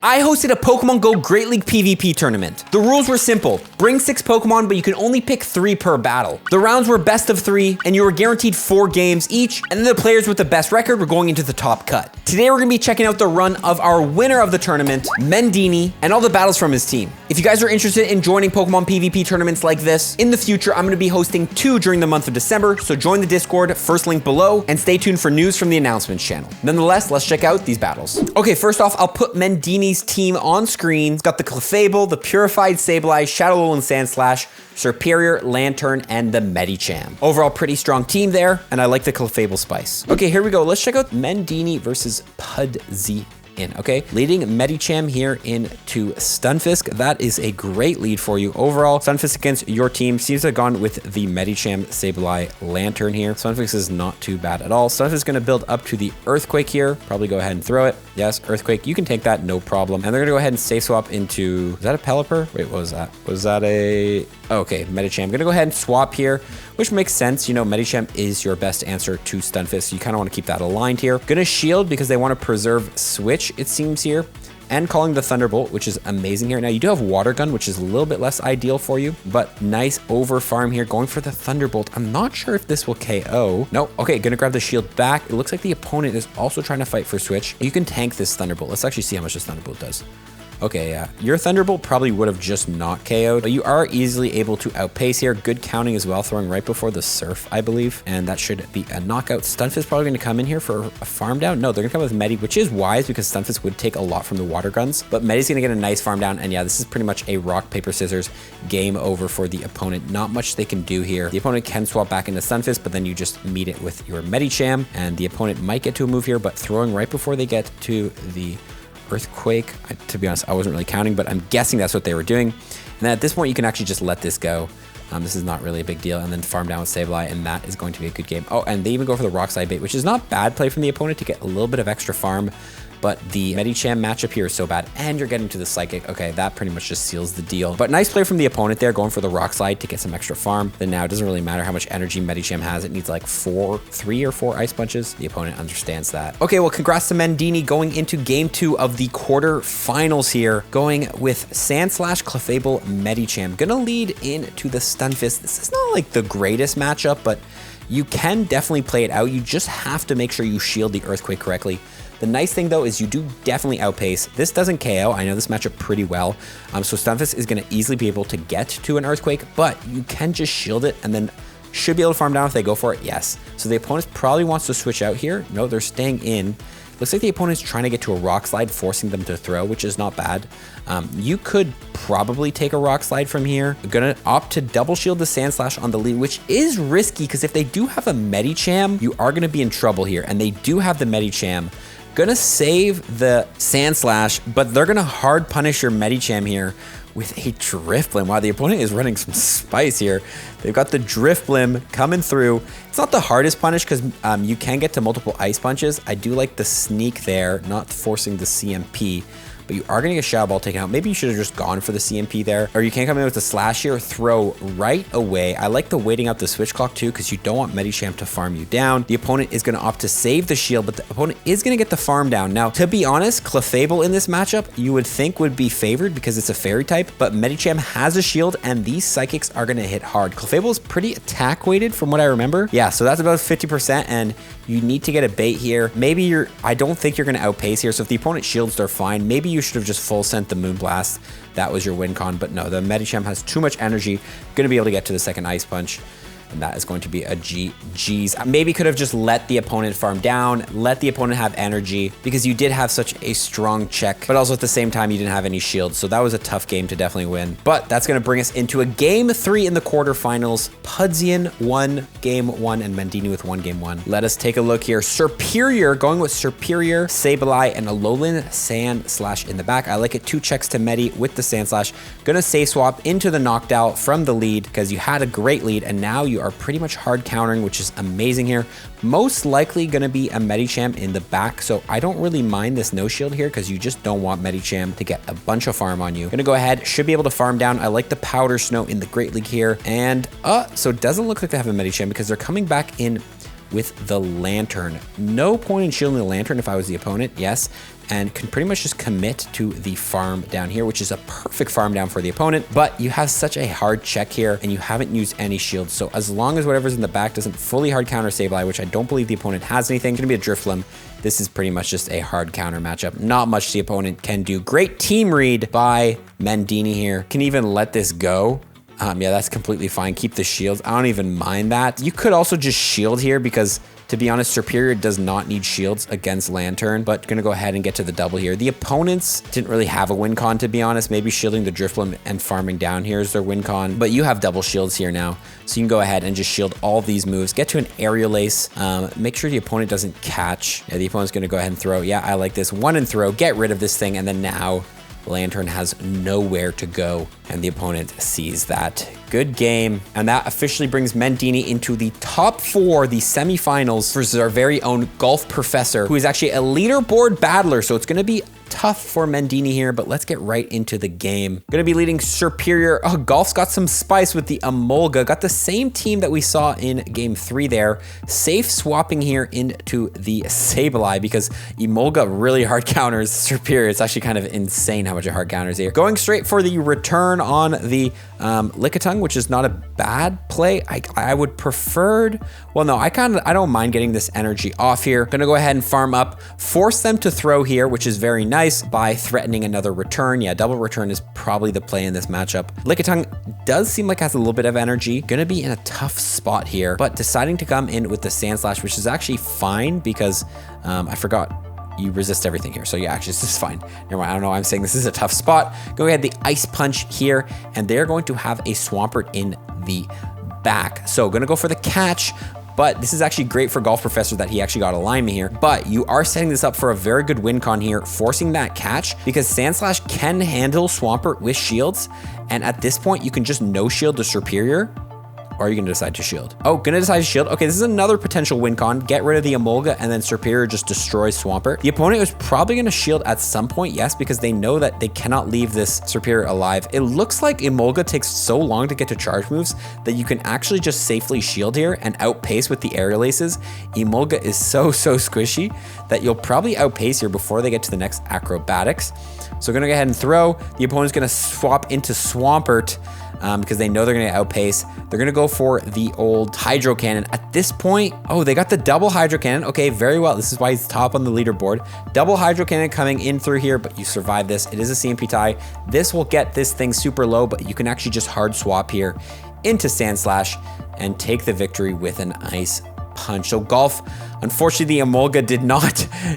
I hosted a Pokemon Go Great League PvP tournament. The rules were simple. Bring 6 Pokemon, but you can only pick 3 per battle. The rounds were best of 3, and you were guaranteed 4 games each, and then the players with the best record were going into the top cut. Today we're gonna be checking out the run of our winner of the tournament, Mendini, and all the battles from his team. If you guys are interested in joining Pokemon PvP tournaments like this, in the future I'm gonna be hosting 2 during the month of December, so join the Discord, first link below, and stay tuned for news from the announcements channel. Nonetheless, let's check out these battles. Okay, first off, I'll put Mendini's team on screen. It's got the Clefable, the Purified Sableye, Shadow Alolan Sandslash, Serperior, Lantern, and the Medicham. Overall, pretty strong team there, and I like the Clefable Spice. Okay, here we go. Let's check out Mendini versus Pudzian. Okay, leading Medicham here into Stunfisk. That is a great lead for you overall. Stunfisk against your team seems to have gone with the Medicham Sableye Lantern here. Stunfisk is not too bad at all. Stunfisk is going to build up to the Earthquake here. Probably go ahead and throw it. Yes, Earthquake. You can take that, no problem. And they're going to go ahead and safe swap into... Is that a Pelipper? Wait, what was that? Was that a... Okay, Medicham. I'm going to go ahead and swap here, which makes sense. You know, Medicham is your best answer to Stunfisk. So you kind of want to keep that aligned here. Going to shield because they want to preserve Switch, it seems here, and calling the Thunderbolt, which is amazing here. Now you do have Water Gun, which is a little bit less ideal for you, but nice over farm here, going for the Thunderbolt. I'm not sure if this will KO. No, okay, gonna grab the shield back. It looks like the opponent is also trying to fight for Switch. You can tank this Thunderbolt. Let's actually see how much this Thunderbolt does. Okay, yeah. Your Thunderbolt probably would have just not KO'd, but you are easily able to outpace here. Good counting as well, throwing right before the Surf, I believe. And that should be a knockout. Stunfisk is probably going to come in here for a farm down. No, they're going to come with Medi, which is wise because Stunfisk would take a lot from the Water Guns. But Medi's going to get a nice farm down. And yeah, this is pretty much a rock, paper, scissors game over for the opponent. Not much they can do here. The opponent can swap back into Stunfisk, but then you just meet it with your Medicham. And the opponent might get to a move here, but throwing right before they get to the Earthquake. To be honest, I wasn't really counting, but I'm guessing that's what they were doing. And then at this point, you can actually just let this go. This is not really a big deal. And then farm down with Sableye, and that is going to be a good game. Oh, and they even go for the Rock Slide bait, which is not bad play from the opponent to get a little bit of extra farm. But the Medicham matchup here is so bad, and you're getting to the Psychic. Okay, that pretty much just seals the deal. But nice play from the opponent there, going for the Rock Slide to get some extra farm. Then now it doesn't really matter how much energy Medicham has. It needs like 3 or 4 Ice Punches. The opponent understands that. Okay, well, congrats to Mendini going into game 2 of the quarterfinals here, going with Sandslash, Clefable, Medicham. Gonna lead into the Stunfisk. This is not like the greatest matchup, but you can definitely play it out. You just have to make sure you shield the Earthquake correctly. The nice thing though is you do definitely outpace. This doesn't KO. I know this matchup pretty well. So Stunfisk is going to easily be able to get to an Earthquake, but you can just shield it and then should be able to farm down if they go for it. Yes. So the opponent probably wants to switch out here. No, they're staying in. Looks like the opponent's trying to get to a Rock Slide, forcing them to throw, which is not bad. You could probably take a Rock Slide from here. You're gonna opt to double shield the Sandslash on the lead, which is risky because if they do have a Medicham, you are gonna be in trouble here. And they do have the Medicham. Gonna save the Sandslash, but they're gonna hard punish your Medicham here with a Drifblim. Wow, the opponent is running some spice here. They've got the Drifblim coming through. It's not the hardest punish because you can get to multiple Ice Punches. I do like the sneak there, not forcing the CMP. But you are going to get Shadow Ball taken out. Maybe you should have just gone for the CMP there. Or you can come in with the Slash here, throw right away. I like the waiting out the Switch Clock too, because you don't want Medicham to farm you down. The opponent is going to opt to save the shield, but the opponent is going to get the farm down. Now, to be honest, Clefable in this matchup, you would think would be favored because it's a fairy type, but Medicham has a shield and these Psychics are going to hit hard. Clefable is pretty attack weighted from what I remember. Yeah, so that's about 50% and you need to get a bait here. Maybe I don't think you're going to outpace here. So if the opponent shields, they're fine. Maybe you should have just full sent the Moonblast. That was your win con, but no, the Medicham has too much energy. Going to be able to get to the second Ice Punch. And that is going to be a GG's. Maybe could have just let the opponent farm down, let the opponent have energy because you did have such a strong check, but also at the same time, you didn't have any shields. So that was a tough game to definitely win. But that's going to bring us into a game 3 in the quarterfinals. Pudzian won game 1 and Mendini with 1 game 1. Let us take a look here. Serperior going with Serperior, Sableye, and Alolan Sandslash in the back. I like it. 2 checks to Medi with the Sandslash. Gonna safe swap into the knockdown from the lead because you had a great lead and now you are pretty much hard countering, which is amazing here. Most likely going to be a Medicham in the back, so I don't really mind this no shield here because you just don't want Medicham to get a bunch of farm on you. Gonna go ahead, should be able to farm down. I like the Powder Snow in the Great League here, and so it doesn't look like they have a Medicham because they're coming back in with the Lantern. No point in shielding the Lantern if I was the opponent. Yes, and can pretty much just commit to the farm down here, which is a perfect farm down for the opponent. But you have such a hard check here, and you haven't used any shields. So as long as whatever's in the back doesn't fully hard counter Sableye, which I don't believe the opponent has anything, it's gonna be a Drifloon. This is pretty much just a hard counter matchup. Not much the opponent can do. Great team read by Mendini here. Can even let this go. Yeah, that's completely fine. Keep the shields. I don't even mind that. You could also just shield here because, to be honest, Superior does not need shields against Lantern, but gonna go ahead and get to the double here. The opponents didn't really have a win con, to be honest. Maybe shielding the Drifloon and farming down here is their win con, but you have double shields here now. So you can go ahead and just shield all these moves. Get to an Aerial Ace. Make sure the opponent doesn't catch. Yeah, the opponent's gonna go ahead and throw. Yeah, I like this. One and throw. Get rid of this thing, and then now Lantern has nowhere to go, and the opponent sees that. Good game. And that officially brings Mendini into the top 4, the semifinals, versus our very own Golf Professor, who is actually a leaderboard battler. So it's going to be tough for Mendini here, but let's get right into the game. Going to be leading Superior. Oh, Golf's got some spice with the Emolga. Got the same team that we saw in game 3 there. Safe swapping here into the Sableye because Emolga really hard counters Superior. It's actually kind of insane how much it hard counters here. Going straight for the return on the Lickitung, which is not a bad play. I would preferred, well, no, I don't mind getting this energy off here. Gonna go ahead and farm up, force them to throw here, which is very nice by threatening another return. Yeah, double return is probably the play in this matchup. Lickitung does seem like has a little bit of energy. Gonna be in a tough spot here, but deciding to come in with the Sand Slash, which is actually fine because I forgot you resist everything here. So yeah, actually this is fine. Never mind, I don't know why I'm saying this is a tough spot. Go ahead, the Ice Punch here, and they're going to have a Swampert in the back. So gonna go for the catch, but this is actually great for Golf Professor that he actually got alignment here. But you are setting this up for a very good win con here, forcing that catch because Sand Slash can handle Swampert with shields. And at this point, you can just no shield the Superior. Or are you gonna decide to shield? Oh, gonna decide to shield. Okay, this is another potential win con. Get rid of the Emolga and then Superior just destroys Swampert. The opponent is probably gonna shield at some point, yes, because they know that they cannot leave this Superior alive. It looks like Emolga takes so long to get to charge moves that you can actually just safely shield here and outpace with the Aerial Aces. Emolga is so squishy that you'll probably outpace here before they get to the next Acrobatics. So gonna go ahead and throw. The opponent's gonna swap into Swampert because they know they're gonna outpace. They're gonna go for the old Hydro Cannon. At this point, oh, they got the double Hydro Cannon. Okay, very well. This is why he's top on the leaderboard. Double Hydro Cannon coming in through here, but you survive this. It is a CMP tie. This will get this thing super low, but you can actually just hard swap here into Sand Slash and take the victory with an Ice Punch. So Golf, unfortunately, the Emolga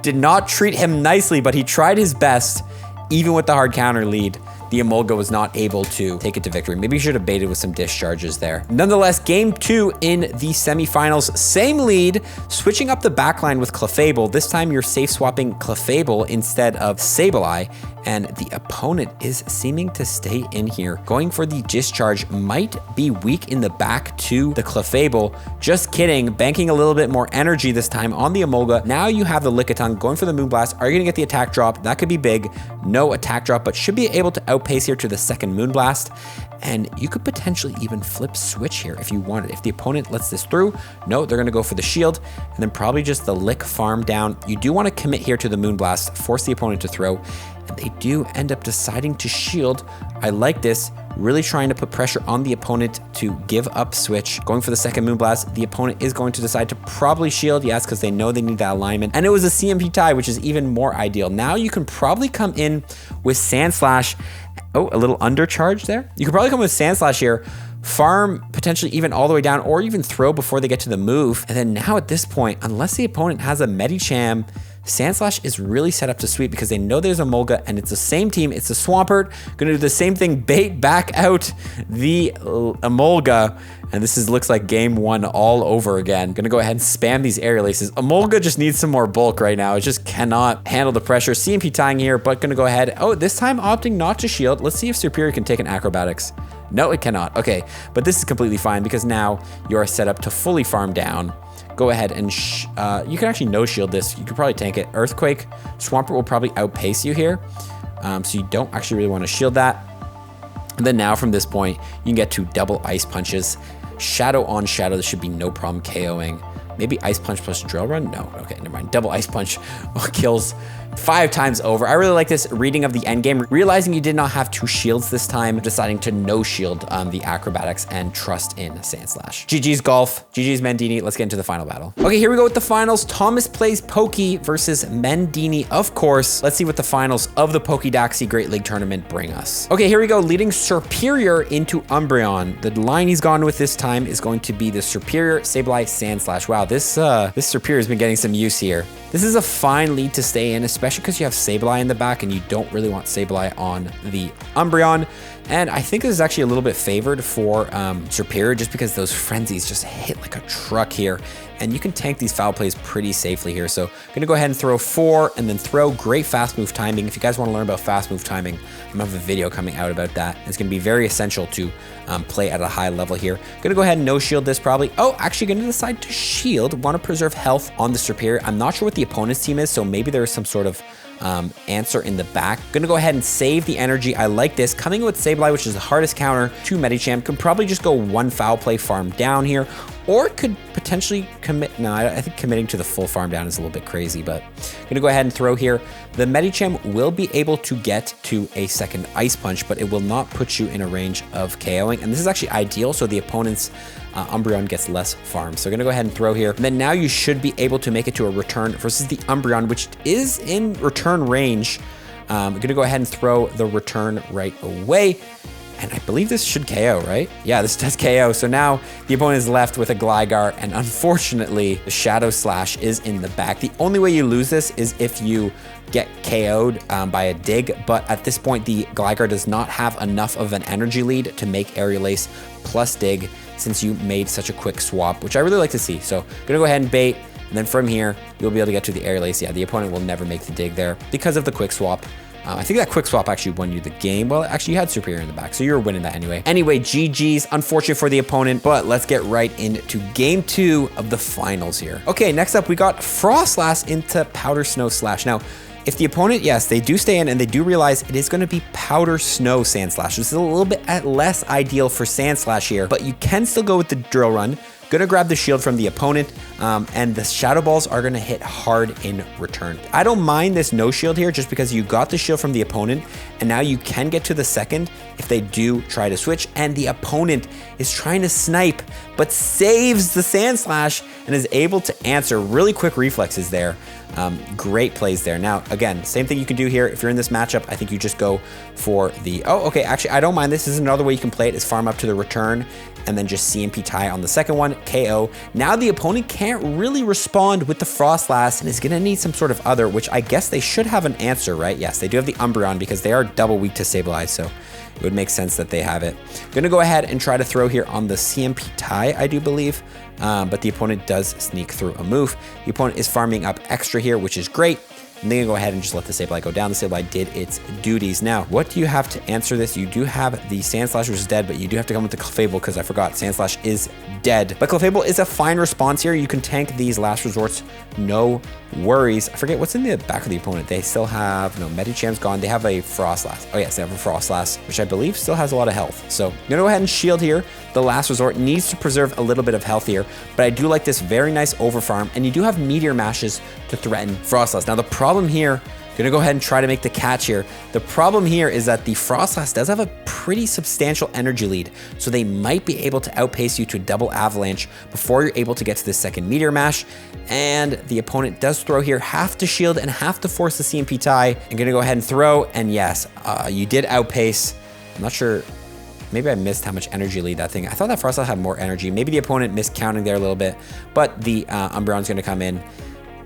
did not treat him nicely, but he tried his best. Even with the hard counter lead, the Emolga was not able to take it to victory. Maybe you should have baited with some discharges there. Nonetheless, game 2 in the semifinals, same lead, switching up the backline with Clefable. This time you're safe swapping Clefable instead of Sableye, and the opponent is seeming to stay in here. Going for the discharge, might be weak in the back to the Clefable. Just kidding, banking a little bit more energy this time on the Emolga. Now you have the Lickitung going for the Moonblast. Are you gonna get the attack drop? That could be big. No attack drop, but should be able to outpace here to the second Moonblast. And you could potentially even flip switch here if you wanted. If the opponent lets this through, no, they're gonna go for the shield and then probably just the Lick farm down. You do wanna commit here to the Moonblast, force the opponent to throw, and they do end up deciding to shield. I like this, really trying to put pressure on the opponent to give up switch. Going for the second Moonblast, the opponent is going to decide to probably shield, yes, because they know they need that alignment. And it was a CMP tie, which is even more ideal. Now you can probably come in with Sand Slash. Oh, a little undercharge there. You could probably come with Sand Slash here, farm potentially even all the way down, or even throw before they get to the move. And then now at this point, unless the opponent has a Medicham, Sand Slash is really set up to sweep because they know there's a Emolga and it's the same team. It's the Swampert. Gonna do the same thing, bait back out the Emolga. And this looks like game 1 all over again. Gonna go ahead and spam these Aerial Aces. Emolga just needs some more bulk right now. It just cannot handle the pressure. CMP tying here, but gonna go ahead. Oh, this time opting not to shield. Let's see if Superior can take an Acrobatics. No, it cannot. Okay, but this is completely fine because now you're set up to fully farm down. Go ahead and you can actually no shield this. You could probably tank it. Earthquake, Swampert will probably outpace you here. So you don't actually really want to shield that. And then now from this point, you can get to double Ice Punches. Shadow on Shadow, this should be no problem KOing. Maybe Ice Punch plus Drill Run? No, okay, never mind. Double Ice Punch kills 5 times over. I really like this reading of the end game, realizing you did not have 2 shields this time, deciding to no shield the acrobatics and trust in Sandslash. GG's golf, GG's Mendini. Let's get into the final battle. Okay, here we go with the finals. Thomas plays Pokey versus Mendini, of course. Let's see what the finals of the Pokédaxi Great League Tournament bring us. Okay, here we go, leading Superior into Umbreon. The line he's gone with this time is going to be the Superior, Sableye, Sandslash. Wow, this Superior has been getting some use here. This is a fine lead to stay in, especially because you have Sableye in the back and you don't really want Sableye on the Umbreon. And I think this is actually a little bit favored for Superior just because those frenzies just hit like a truck here. And you can tank these foul plays pretty safely here. So I'm gonna go ahead and throw 4 and then throw great fast move timing. If you guys wanna learn about fast move timing, I'm gonna have a video coming out about that. It's gonna be very essential to play at a high level here. Gonna go ahead and no shield this probably. Oh, actually gonna decide to shield. Wanna preserve health on the Superior. I'm not sure what the opponent's team is, so maybe there is some sort of answer in the back. Gonna go ahead and save the energy. I like this. Coming with Sableye, which is the hardest counter to Medicham, can probably just go 1 foul play farm down here, or could potentially commit. No, I think committing to the full farm down is a little bit crazy, but I'm gonna go ahead and throw here. The Medicham will be able to get to a second Ice Punch, but it will not put you in a range of KOing. And this is actually ideal, so the opponent's Umbreon gets less farm. So I'm gonna go ahead and throw here. And then now you should be able to make it to a return versus the Umbreon, which is in return range. I'm gonna go ahead and throw the return right away. And I believe this should KO, right? Yeah, this does KO. So now the opponent is left with a Gligar, and unfortunately, the Shadow Slash is in the back. The only way you lose this is if you get KO'd by a dig, but at this point, the Gligar does not have enough of an energy lead to make Aerial Ace plus dig since you made such a quick swap, which I really like to see. So I'm gonna go ahead and bait, and then from here, you'll be able to get to the Aerial Ace. Yeah, the opponent will never make the dig there because of the quick swap. I think that quick swap actually won you the game. Well, actually you had Superior in the back, so you were winning that anyway. Anyway, GG's, unfortunate for the opponent, but let's get right into game 2 of the finals here. Okay, next up we got Frostlass into Powder Snow Slash. Now, if the opponent, yes, they do stay in and they do realize it is going to be Powder Snow Sandslash. This is a little bit less ideal for Sandslash here, but you can still go with the Drill Run. Gonna grab the shield from the opponent, and the Shadow Balls are gonna hit hard in return. I don't mind this no shield here just because you got the shield from the opponent, and now you can get to the second if they do try to switch, and the opponent is trying to snipe, but saves the Sandslash and is able to answer. Really quick reflexes there. Great plays there. Now, again, same thing you can do here. If you're in this matchup, I think you just go for the, oh, okay, actually, I don't mind. This is another way you can play it, is farm up to the return and then just CMP tie on the second one, KO. Now the opponent can't really respond with the Frostlass and is gonna need some sort of other, which I guess they should have an answer, right? Yes, they do have the Umbreon because they are double weak to Sableye, so it would make sense that they have it. Gonna go ahead and try to throw here on the CMP tie, I do believe, but the opponent does sneak through a move. The opponent is farming up extra here, which is great. And then you go ahead and just let the Sableye go down. The Sableye did its duties. Now, what do you have to answer this? You do have the Sandslash, which is dead, but you do have to come with the Clefable because I forgot Sandslash is dead. But Clefable is a fine response here. You can tank these last resorts, no worries. I forget what's in the back of the opponent. They still have, no, Medicham's gone. They have a Frostlass. Oh yes, they have a Frostlass, which I believe still has a lot of health. So I'm gonna go ahead and shield here. The last resort needs to preserve a little bit of health here, but I do like this very nice overfarm, and you do have Meteor Mashes to threaten Frostlass. Now the problem here, gonna go ahead and try to make the catch here. The problem here is that the Frostlass does have a pretty substantial energy lead, so they might be able to outpace you to a double avalanche before you're able to get to the second Meteor Mash. And the opponent does throw here, have to shield and have to force the CMP tie. I'm gonna go ahead and throw, and yes, you did outpace. I'm not sure, maybe I missed how much energy lead that thing. I thought that Frostlass had more energy. Maybe the opponent missed counting there a little bit, but the Umbreon's gonna come in.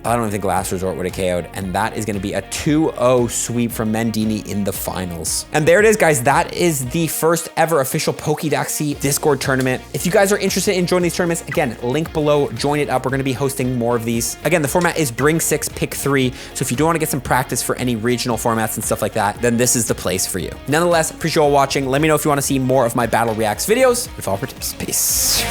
I don't think Last Resort would have KO'd, and that is going to be a 2-0 sweep from Mendini in the finals. And there it is, guys. That is the first ever official Pokédaxi Discord tournament. If you guys are interested in joining these tournaments, again, link below, join it up. We're going to be hosting more of these. Again, the format is bring 6, pick 3. So if you do want to get some practice for any regional formats and stuff like that, then this is the place for you. Nonetheless, appreciate you all watching. Let me know if you want to see more of my Battle Reacts videos. If all for tips, peace.